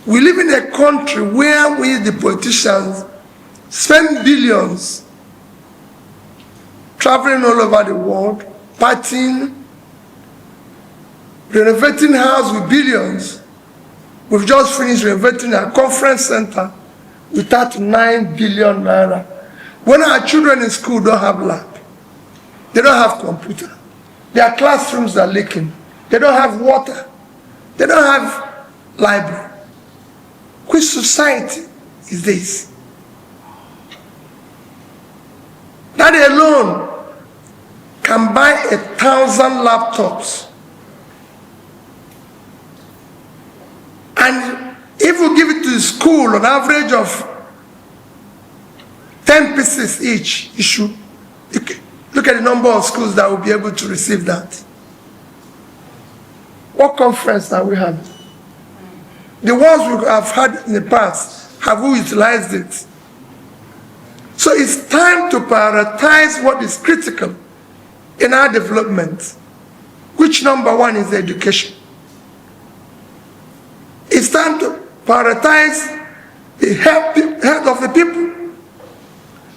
We live in a country where we, the politicians, spend billions traveling all over the world, partying, renovating houses with billions. We've just finished renovating a conference center with that 9 billion naira. When our children in school don't have lab, they don't have computer, their classrooms are leaking, they don't have water, they don't have library. Which society is this? That alone can buy 1,000 laptops. And if we give it to the school on average of 10 pieces each, you should look at the number of schools that will be able to receive that. What conference are we having? The ones we have had in the past, have we utilized it? So it's time to prioritize what is critical in our development, which number one is education. It's time to prioritize the health of the people,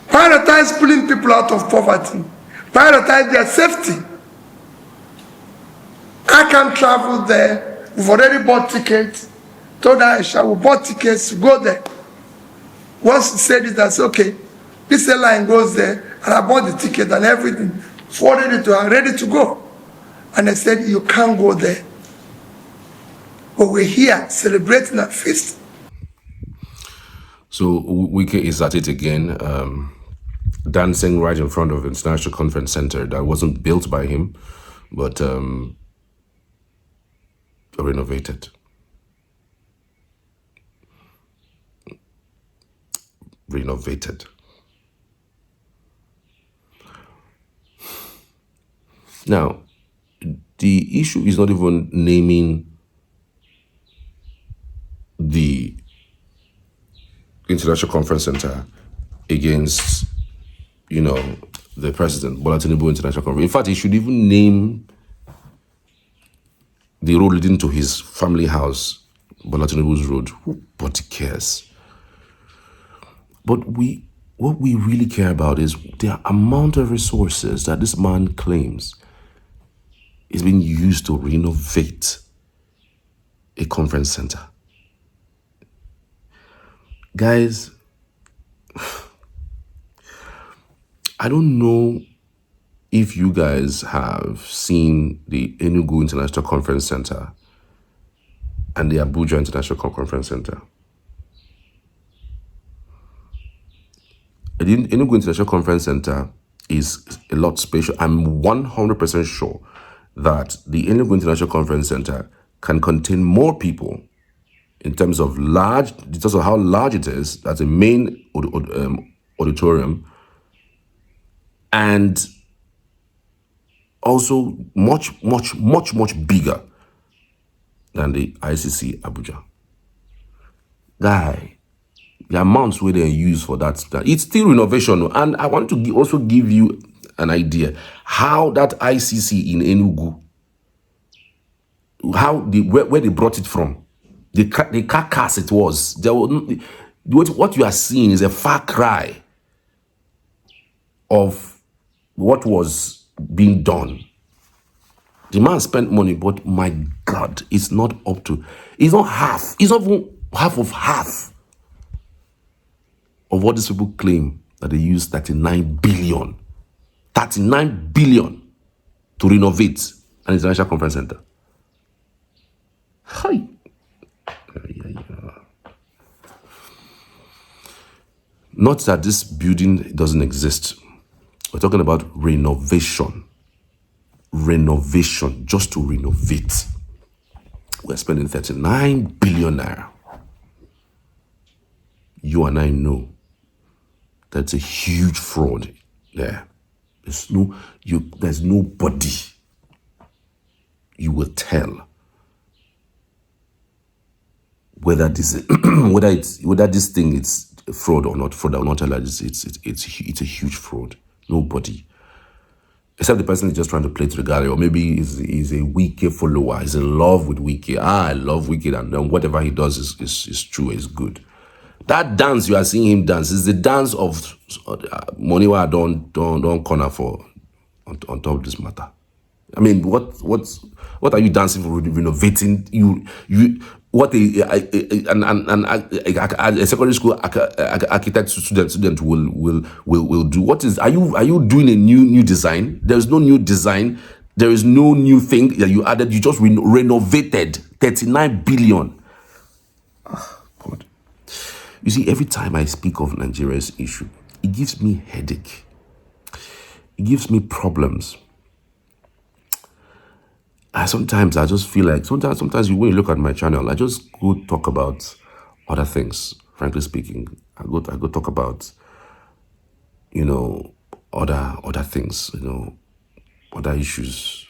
prioritize pulling people out of poverty, prioritize their safety. I can't travel there. We've already bought tickets. Told Aisha, we bought tickets to go there. Once he said it, I said, okay, this airline goes there, and I bought the ticket and everything, forwarded it to her, ready to go. And I said, you can't go there. But we're here celebrating a feast. So Wike is at it again, dancing right in front of the International Conference Center that wasn't built by him, but renovated. Renovated. Now, the issue is not even naming the International Conference Center against, the president, Bola Tinubu International Conference. In fact, he should even name the road leading to his family house, Bola Tinubu's road. Nobody cares. But what we really care about is the amount of resources that this man claims is being used to renovate a conference center. Guys, I don't know if you guys have seen the Enugu International Conference Center and the Abuja International Conference Center. The Enugu International Conference Center is a lot special. I'm 100% sure that the Enugu International Conference Center can contain more people in terms of how large it is. That's a main auditorium, and also much bigger than the ICC Abuja. Guy, the amounts where they use for that, it's still renovation. And I want to also give you an idea how that ICC in Enugu, where they brought it from, the carcass it was. What you are seeing is a far cry of what was being done. The man spent money, but my God, it's not up to, it's not half, it's not even half of what these people claim that they use 39 billion to renovate an international conference center. Hi. Not that this building doesn't exist. We're talking about renovation. Renovation, just to renovate. We're spending 39 billion naira. You and I know that's a huge fraud there. There's nobody you will tell whether this thing is fraud or not. It's a huge fraud. Nobody. Except the person is just trying to play to the gallery, or maybe he's a Wike follower. He's in love with Wike. I love Wike, and then whatever he does is true, is good. That dance you are seeing him dance is the dance of money where I don't corner for on top of this matter. I mean, what are you dancing for? Renovating you what a secondary school architect student will do. What is, are you doing a new design? There is no new design. There is no new thing that you added. You just renovated 39 billion. Oh, God. You see, every time I speak of Nigeria's issue, it gives me headache. It gives me problems. Sometimes I just feel like, sometimes when you look at my channel, I just go talk about other things, frankly speaking. I go talk about, other things, other issues,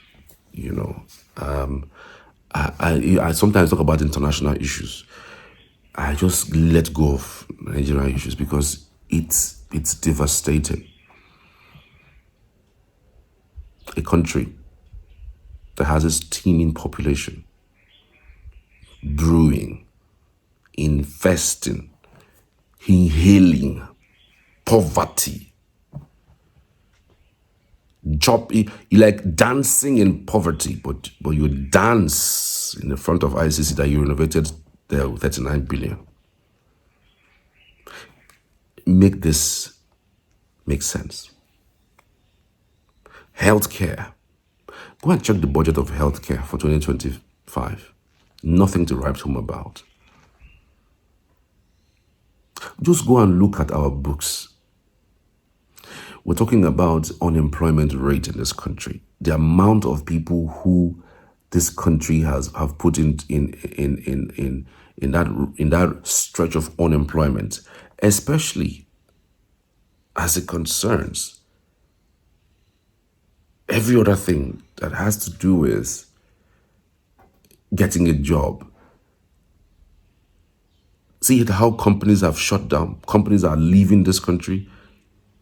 I sometimes talk about international issues. I just let go of Nigerian issues because it's devastating. A country that has a teeming population, brewing, investing, inhaling poverty, job, you like dancing in poverty, but you dance in the front of ICC that you renovated there with 39 billion. Make this make sense. Healthcare. Go and check the budget of healthcare for 2025. Nothing to write home about. Just go and look at our books. We're talking about unemployment rate in this country. The amount of people who this country have put in that stretch of unemployment, especially as it concerns every other thing that has to do with getting a job. See how companies have shut down. Companies are leaving this country.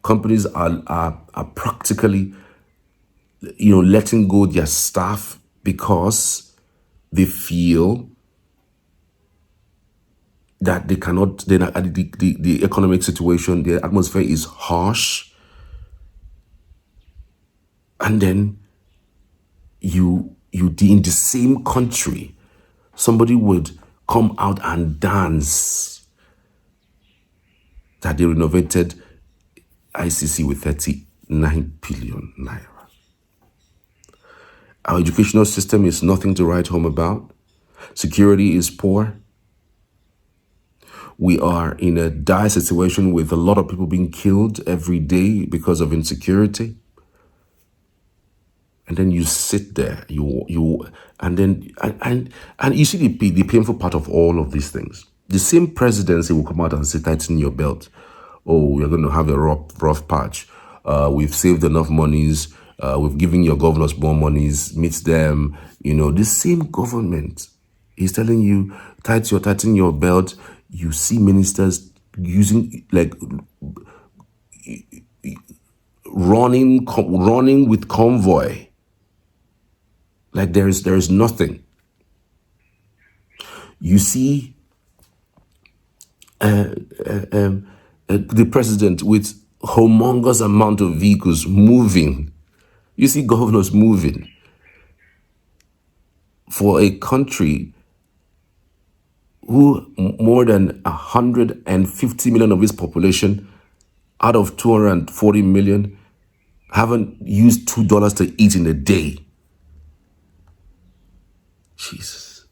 Companies are practically, letting go their staff because they feel that they cannot, the economic situation, the atmosphere is harsh. And then in the same country, somebody would come out and dance that they renovated ICC with 39 billion naira. Our educational system is nothing to write home about. Security is poor. We are in a dire situation with a lot of people being killed every day because of insecurity. And then you sit there, and you see the painful part of all of these things. The same presidency will come out and say, tighten your belt. Oh, we're going to have a rough patch. We've saved enough monies. We've given your governors more monies. Meet them. The same government is telling you, tighten your belt. You see ministers using, running with convoy. Like there is nothing. You see the president with humongous amount of vehicles moving. You see governors moving for a country who more than 150 million of its population out of 240 million haven't used $2 to eat in a day. Jesus.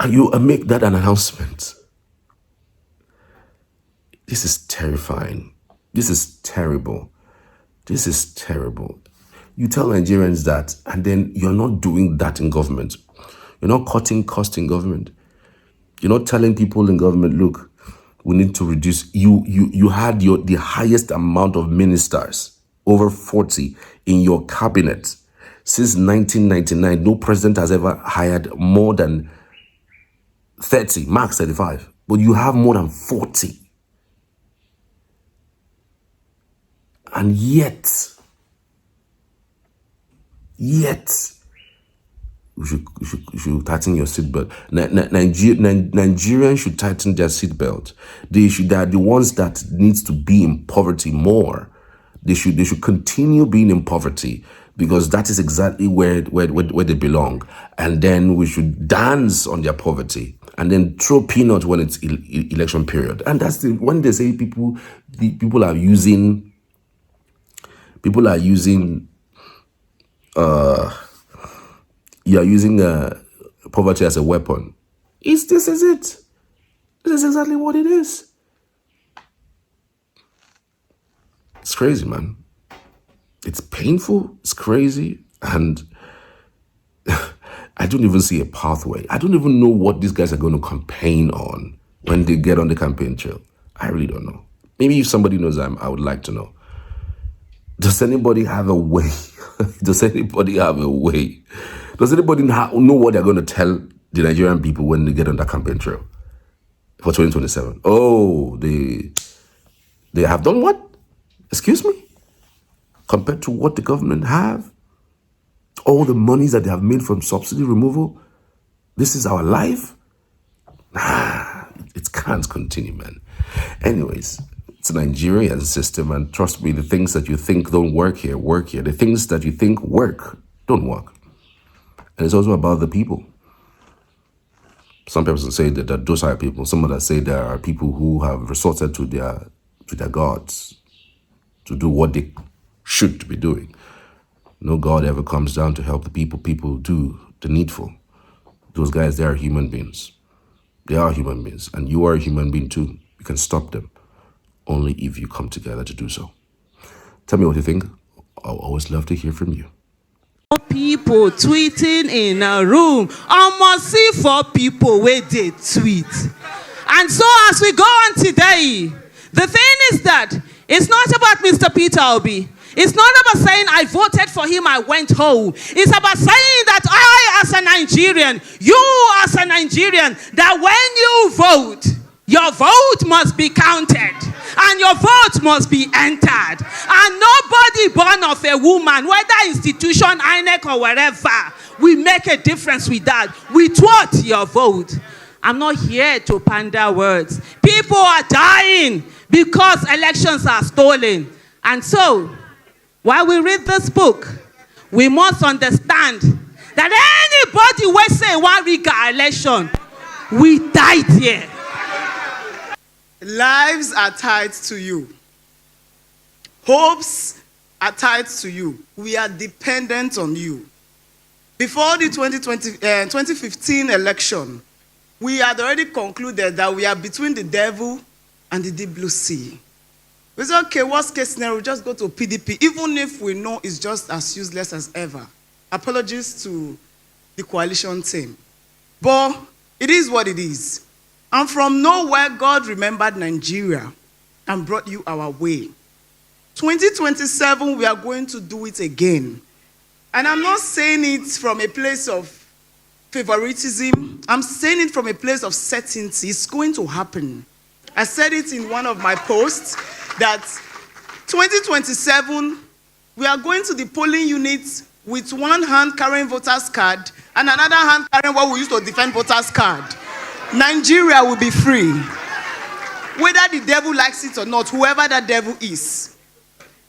And you make that an announcement. This is terrifying. This is terrible. This is terrible. You tell Nigerians that, and then you're not doing that in government. You're not cutting costs in government. You're not telling people in government, look, we need to reduce. You had the highest amount of ministers, over 40, in your cabinet. Since 1999, no president has ever hired more than 30, max 35. But you have more than 40. And yet, you should tighten your seatbelt. Nigerians should tighten their seatbelt. They are the ones that needs to be in poverty more. They should continue being in poverty, because that is exactly where they belong. And then we should dance on their poverty and then throw peanuts when it's election period. And that's when they say people are using you're using poverty as a weapon. This is it. This is exactly what it is. It's crazy, man. It's painful. It's crazy. And I don't even see a pathway. I don't even know what these guys are going to campaign on when they get on the campaign trail. I really don't know. Maybe if somebody knows, I would like to know. Does anybody have a way? Does anybody have a way? Does anybody know what they're going to tell the Nigerian people when they get on that campaign trail for 2027? Oh, they have done what? Excuse me? Compared to what the government have? All the monies that they have made from subsidy removal? This is our life? Nah, it can't continue, man. Anyways, it's a Nigerian system, and trust me, the things that you think don't work here, work here. The things that you think work don't work. And it's also about the people. Some people say that those are people. Some others say there are people who have resorted to their gods to do what they should be doing. No God ever comes down to help the people. People do the needful. Those guys, they are human beings. They are human beings. And you are a human being too. You can stop them only if you come together to do so. Tell me what you think. I'll always love to hear from you. People tweeting in a room. Almost see 4 people where they tweet. And so as we go on today, the thing is that it's not about Mr. Peter Obi. It's not about saying I voted for him, I went home. It's about saying that I, as a Nigerian, you as a Nigerian, that when you vote, your vote must be counted and your vote must be entered. And nobody born of a woman, whether institution, INEC or wherever, we make a difference with that. With what? Your vote. I'm not here to pander words. People are dying because elections are stolen. And so, while we read this book, we must understand that anybody will say one riga election, we died here. Lives are tied to you. Hopes are tied to you. We are dependent on you. Before the 2015 election, we had already concluded that we are between the devil and the deep blue sea. We said, okay, worst case scenario, just go to PDP, even if we know it's just as useless as ever. Apologies to the coalition team. But it is what it is. And from nowhere, God remembered Nigeria and brought you our way. 2027, we are going to do it again. And I'm not saying it from a place of favoritism. I'm saying it from a place of certainty. It's going to happen. I said it in one of my posts that 2027, we are going to the polling units with one hand carrying voters' card and another hand carrying what we use to defend voters' card. Nigeria will be free. Whether the devil likes it or not, whoever that devil is.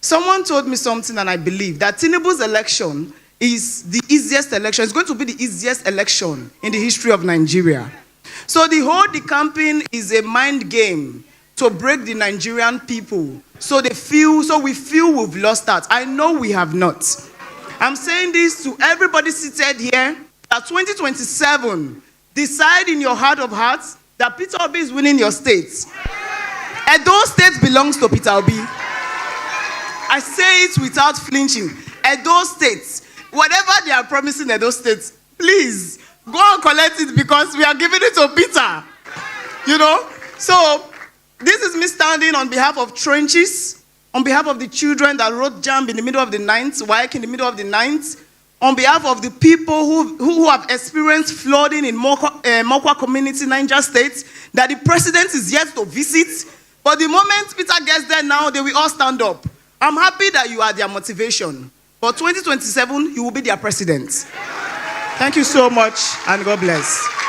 Someone told me something, and I believe that Tinubu's election is the easiest election. It's going to be the easiest election in the history of Nigeria. So the whole campaign is a mind game to break the Nigerian people. So we feel we've lost that. I know we have not. I'm saying this to everybody seated here, that 2027, decide in your heart of hearts that Peter Obi is winning your states. And those states belongs to Peter Obi. I say it without flinching. And those states, whatever they are promising at those states, please go and collect it, because we are giving it to Peter. You know? So this is me standing on behalf of trenches, on behalf of the children that wrote JAMB in the middle of the night, Wike in the middle of the night, on behalf of the people who have experienced flooding in Mokwa community, Niger State, that the president is yet to visit. But the moment Peter gets there now, they will all stand up. I'm happy that you are their motivation. For 2027, you will be their president. Thank you so much, and God bless.